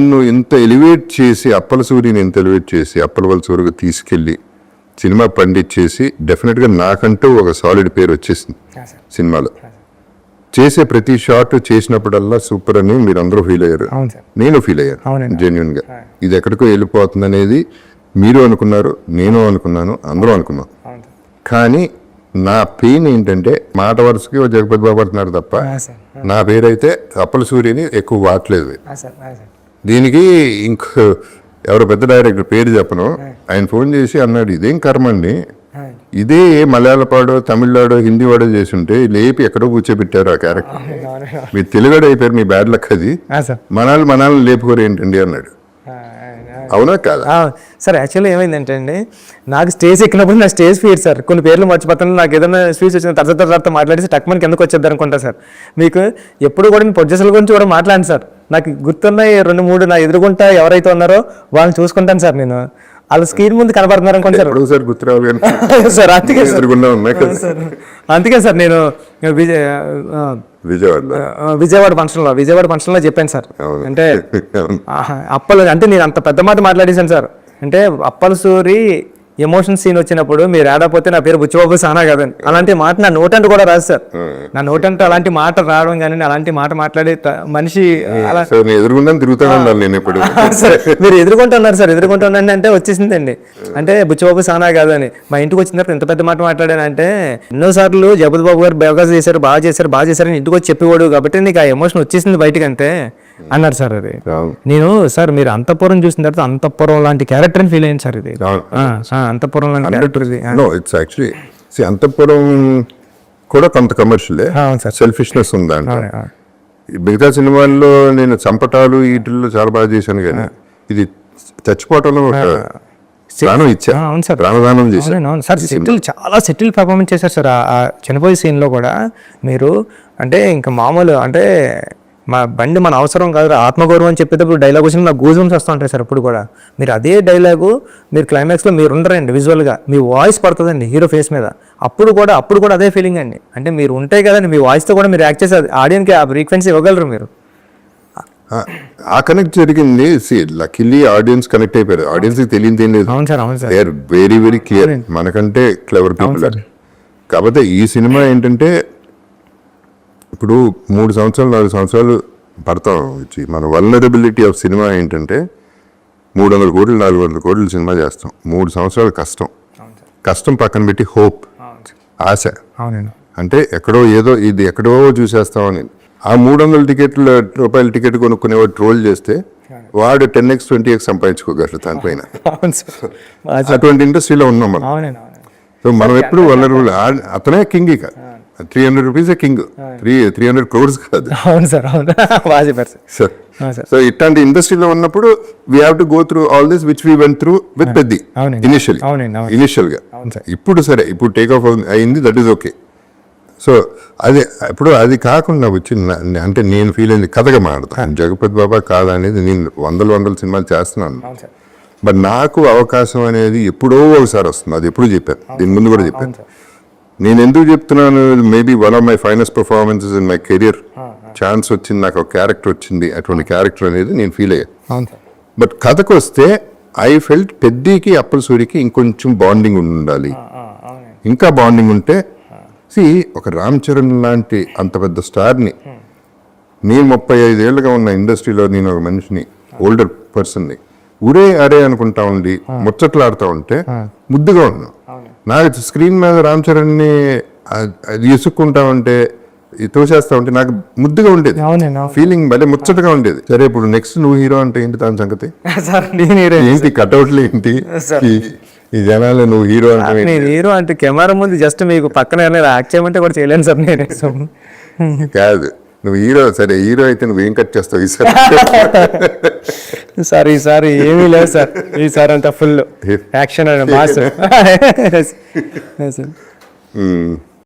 నన్ను ఇంత ఎలివేట్ చేసి అప్పల సూరిని ఇంత ఎలివేట్ చేసి అప్పల సూరిగా తీసుకెళ్ళి సినిమా పండించేసి డెఫినెట్గా నాకంటూ ఒక సాలిడ్ పేరు వచ్చేసింది సినిమాలో. చేసే ప్రతి షాట్ చేసినప్పుడల్లా సూపర్ అని మీరు అందరూ ఫీల్ అయ్యారు, నేను ఫీల్ అయ్యాను జెన్యున్ గా. ఇది ఎక్కడికో వెళ్ళిపోతుంది అనేది మీరు అనుకున్నారు, నేను అనుకున్నాను, అందరూ అనుకున్నాం. కానీ నా పెయిన్ ఏంటంటే మాట వరుసకి జగపతి బాబు అంటున్నారు తప్ప నా పేరైతే అప్పల సూరిని ఎక్కువ వాడలేదు. దీనికి ఇంకో ఎవరో పెద్ద డైరెక్టర్ పేరు చెప్పను, ఆయన ఫోన్ చేసి అన్నాడు ఇదేం కర్మ అండి, ఇదే మలయాళపాడో తమిళనాడో హిందీ వాడో చేసి ఉంటే లేపి ఎక్కడో కూర్చోబెట్టారు ఆ క్యారెక్టర్, మీరు తెలుగుడు అయిపోయారు, మీ బ్యాడ్ లక్ అది, మనాలు లేపుకోరు ఏంటండి అన్నాడు. అవునా కాదా సార్? యాక్చువల్లీ ఏమైందంటే అండి, నాకు స్టేజ్ ఎక్కినప్పుడు నా స్టేజ్ ఫీడ్ సార్, కొన్ని పేర్లు మర్చిపోతాను. నాకు ఏదైనా స్పీచ్ వచ్చిన తర్వాత మాట్లాడేసి టక్మన్ కిందకు వచ్చేద్దాం అనుకుంటా సార్. మీకు ఎప్పుడు కూడా మీ ప్రొడ్యూసర్ల గురించి కూడా మాట్లాడండి సార్. నాకు గుర్తున్న 2-3 నా ఎదురుగుంటా ఎవరైతే ఉన్నారో వాళ్ళని చూసుకుంటాను సార్. నేను వాళ్ళ స్క్రీన్ ముందు కనబడుతున్నారు అనుకోండి సార్. గుర్తురావు సార్, అందుకే సార్ నేను విజయవాడ ఫంక్షన్లో చెప్పాను సార్. అంటే అప్పలు అంటే నేను అంత పెద్ద మాట మాట్లాడేశాను సార్. అంటే అప్పల సూరి ఎమోషన్ సీన్ వచ్చినప్పుడు మీరు ఆడపోతే నా పేరు బుచ్చిబాబు సానా కదండి, అలాంటి మాట నా నోటంటూ కూడా రాదు సార్. నా నోటంటూ అలాంటి మాట రావడం కానీ అలాంటి మాట మాట్లాడే మనిషి మీరు ఎదుర్కొంటున్నారు సార్. ఎదుర్కొంటున్నాను అంటే వచ్చేసిందండి. అంటే బుచ్చిబాబు సానా కాదని మా ఇంటికి వచ్చిన తర్వాత ఎంత పెద్ద మాట మాట్లాడానంటే, ఎన్నోసార్లు జగపతి బాబు గారు బాగా చేశారు అని ఇంటికి వచ్చి చెప్పేవాడు కాబట్టి నీకు ఆ ఎమోషన్ వచ్చేసింది బయటకు అంతే అన్నారు సార్. అది నేను సార్ మీరు అంతఃపురం చూసిన తర్వాత అంతఃపురం లాంటి క్యారెక్టర్ అని ఫీల్ అయ్యింది సార్. ఇది అంతఃపురం లాంటి క్యారెక్టర్. అంతఃపురం కూడా కొంత కమర్షియల్ సెల్ఫిష్నెస్ ఉందంట. మిగతా సినిమాల్లో నేను చంపటాలు వీటిల్లో చాలా బాగా చేశాను, కానీ ఇది చచ్చిపోవటంలో ప్రాణం ఇచ్చా, ప్రాణదానం చేశాను సార్. చాలా సెటిల్ పర్ఫార్మెన్స్ చేశారు సార్. ఆ చనిపోయే సీన్ లో కూడా మీరు అంటే ఇంకా మామూలు అంటే మా బండి మన అవసరం కాదు ఆత్మగౌరవం అని చెప్పేటప్పుడు డైలాగ్ వచ్చిన నాకు గూజ్ బంప్స్ వస్తూ ఉంటాయి సార్. అప్పుడు కూడా మీరు అదే డైలాగు మీరు క్లైమాక్స్లో మీరు ఉండరండి, విజువల్గా మీ వాయిస్ పడుతుందండి హీరో ఫేస్ మీద. అప్పుడు కూడా అదే ఫీలింగ్ అండి. అంటే మీరు ఉంటే కదండి మీ వాయిస్తో కూడా మీరు యాక్ట్ చేసి ఆడియన్కి ఆ ఫ్రీక్వెన్సీ ఇవ్వగలరు మీరు. ఆ కనెక్ట్ జరిగింది. లక్కీలీ ఆడియన్స్ కనెక్ట్ అయిపోయారు. ఆడియన్స్కి తెలియదు ఏం లేదు. అవును సార్, అవును sir. They are very very clear, మనకంటే క్లెవర్ పీపుల్. కాకపోతే ఈ సినిమా ఏంటంటే ఇప్పుడు 3 సంవత్సరాలు 4 సంవత్సరాలు పడతాం వచ్చి మన వల్నరబిలిటీ ఆఫ్ సినిమా ఏంటంటే 300 కోట్లు 400 కోట్లు సినిమా చేస్తాం. 3 సంవత్సరాలు కష్టం పక్కన పెట్టి హోప్, ఆశ. అంటే ఎక్కడో ఏదో ఇది ఎక్కడో చూసేస్తామని ఆ 300 రూపాయల టికెట్ కొనుక్కునేవాడు ట్రోల్ చేస్తే వాడు 10x 20x సంపాదించుకోగలరు దానిపైన. అటువంటి ఇండస్ట్రీలో ఉన్నాం మనం. సో మనం ఎప్పుడు వల్నరబుల్. అతనే కింగ్. ఇక 300 రూపీస్ కింగ్, 300 crores కాదు. అవును సార్, అవును. సో ఇట్లాంటి ఇండస్ట్రీలో ఉన్నప్పుడు we have to go through all this which we went through with Peddi initial గా. ఇప్పుడు సరే, ఇప్పుడు టేక్ ఆఫ్ అయింది, దట్ ఈస్ ఓకే. సో అది ఇప్పుడు అది కాకుండా వచ్చి అంటే నేను ఫీల్ అయింది కథగా మాడతాను. జగపతి బాబా కాదా అనేది నేను వందల సినిమాలు చేస్తున్నాను. బట్ నాకు అవకాశం అనేది ఎప్పుడో ఒకసారి వస్తుంది. అది ఎప్పుడు చెప్పాను, దీని ముందు కూడా చెప్పాను. నేను ఎందుకు చెప్తున్నాను, maybe one of my finest performances in my career. Chance వచ్చింది, నాకు ఒక క్యారెక్టర్ వచ్చింది, అటువంటి క్యారెక్టర్ అనేది నేను ఫీల్ అయ్యాను. బట్ కథకు వస్తే ఐ ఫెల్ట్ పెద్దికి అప్పల సూరికి ఇంకొంచెం బాండింగ్ ఉండాలి. ఇంకా బాండింగ్ ఉంటే ఒక రామ్ చరణ్ లాంటి అంత పెద్ద స్టార్ని, నేను 35 ఏళ్ళుగా ఉన్న ఇండస్ట్రీలో నేను ఒక మనిషిని, ఓల్డర్ పర్సన్ని ఉరే అరే అనుకుంటా ఉండి ముచ్చట్లాడుతూ ఉంటే ముద్దుగా ఉన్నాను. నాకు స్క్రీన్ మీద రామ్ చరణ్ని ఇసుక్కుంటా ఉంటే తోసేస్తా ఉంటే నాకు ముద్దుగా ఉండేది, ఫీలింగ్ భలే ముచ్చటగా ఉండేది. సరే ఇప్పుడు నెక్స్ట్ నువ్వు హీరో అంటే ఏంటి దాని సంగతి ఏంటి, కట్అవుట్లు ఏంటి, ఈ జనాలు నువ్వు హీరో అంటే హీరో అంటే కెమెరా ముందు జస్ట్ మీకు పక్కన యాక్ట్ చేయమంటే కూడా చేయలేను సార్ నేను. కాదు నువ్వు హీరో, సరే హీరో అయితే నువ్వేం కట్ చేస్తావు ఈసారి? సార్ ఈసారి ఏమీ లేదు సార్, ఈసారి అంతా ఫుల్ యాక్షన్ అండ్ మాస్.